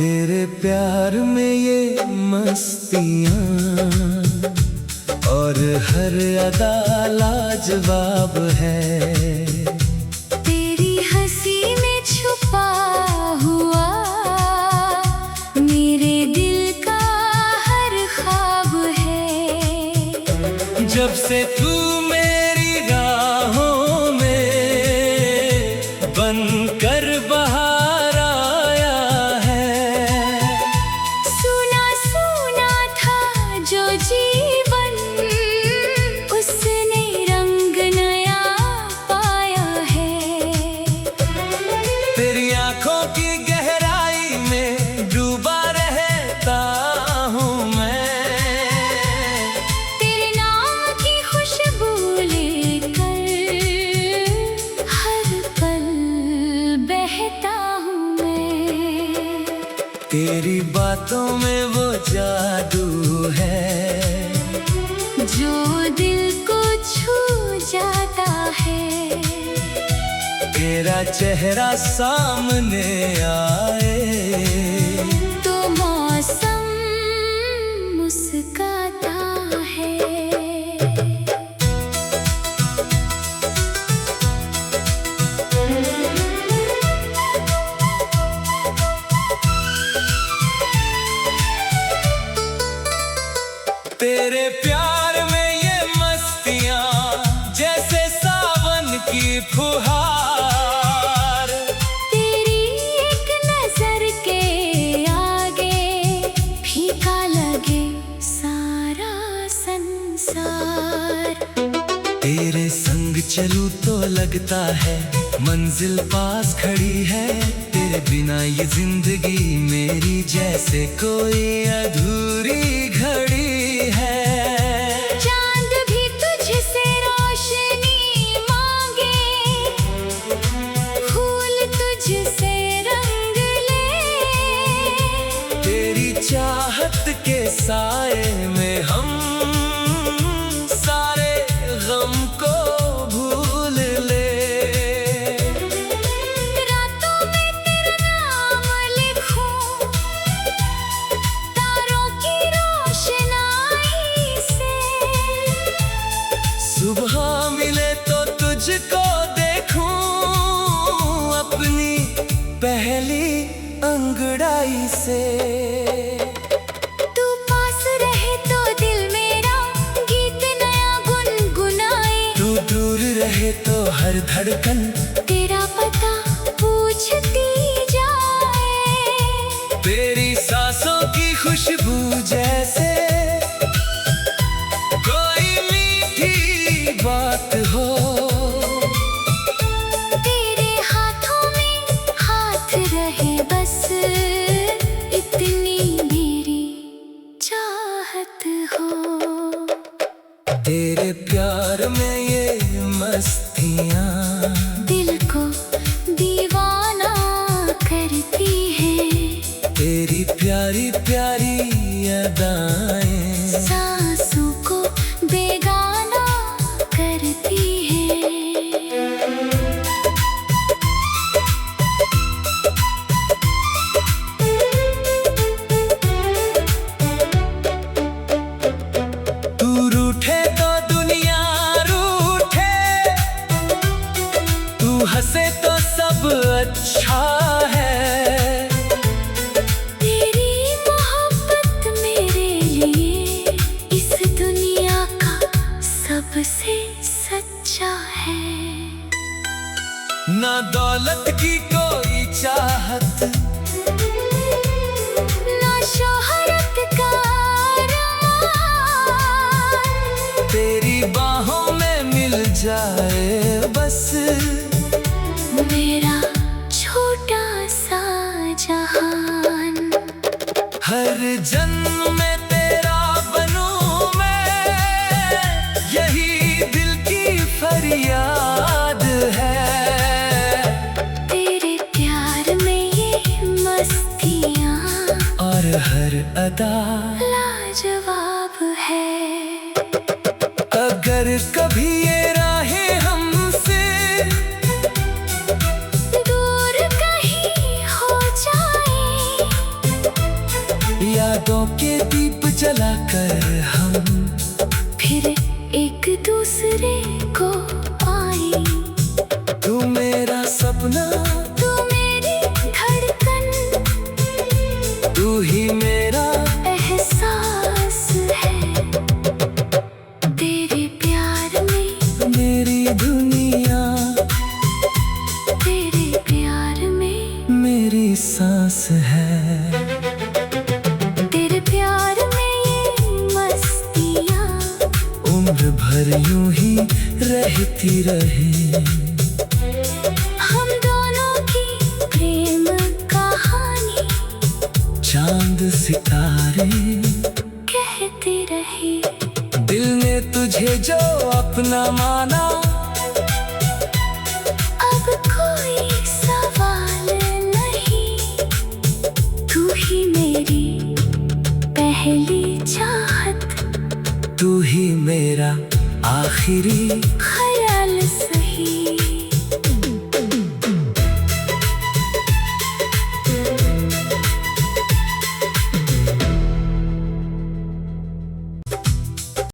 तेरे प्यार में ये मस्तियाँ और हर अदा लाजवाब है। तेरी हंसी में छुपा हुआ मेरे दिल का हर ख्वाब है। जब से तू मेरी राहों में बनकर बहार आया है। सुना सुना था जो जीवन उसने रंग नया पाया है। तेरी आंखों की गहराई में डूबा रहता हूँ मैं। तेरे नाम की खुशबू लेकर हर पल बहता हूँ मैं। तेरी बातों में वो जादू है जो दिल को छू जाता है। तेरा चेहरा सामने आए तो मौसम मुस्काता है। तेरे प्यार में ये मस्तियाँ जैसे सावन की फुहार। तेरी एक नजर के आगे फीका लगे सारा संसार। तेरे संग चलूं तो लगता है मंजिल पास खड़ी है। तेरे बिना ये जिंदगी मेरी जैसे कोई अधूरी घड़ी है। चांद भी तुझसे रोशनी मांगे, फूल तुझसे रंग ले। तेरी चाहत के साए में हम सारे गम को भूल ले। रातों में तेरा नाम लिखूं तारों की रोशनाई से। सुबह मिले तो तुझको देखूं अपनी पहली अंगड़ाई से। तू पास रहे तो दिल मेरा गीत नया गुनगुनाए। तू दूर रहे तो हर धड़कन तेरा पता पूछती जाए। तेरी सांसों की खुशबू जैसे कोई मीठी बात हो। तेरे हाथों में हाथ रहे बस इतनी मेरी चाहत हो। तेरे प्यार में ये मस्तियाँ दिल को दीवाना करती है। तेरी प्यारी प्यारी अदाएं सांसों को बेगाना करती है। तू रूठे तो दुनिया रूठे, तू हंसे तो सब अच्छा है। तेरी मोहब्बत मेरे लिए इस दुनिया का सबसे सच्चा है। ना दौलत की कोई चाहत, ना शोहरत का अरमान। तेरी बाहों में मिल जाए बस मेरा छोटा सा जहान। हर जन्म में तेरा बनूं मैं, यही दिल की फरियाद है। तेरे प्यार में ये मस्तियाँ और हर अदा लाजवाब है। अगर कभी ये राहें हमसे दूर कहीं हो जाए मेरी सांस है। तेरे प्यार में ये मस्तियाँ उम्र भर यूं ही रहती रहे। हम दोनों की प्रेम कहानी चांद सितारे कहते रहे। दिल ने तुझे जो अपना माना, अब कोई सवाल नहीं, तू ही मेरी पहली चाहत, तू ही मेरा आखिरी ख्याल।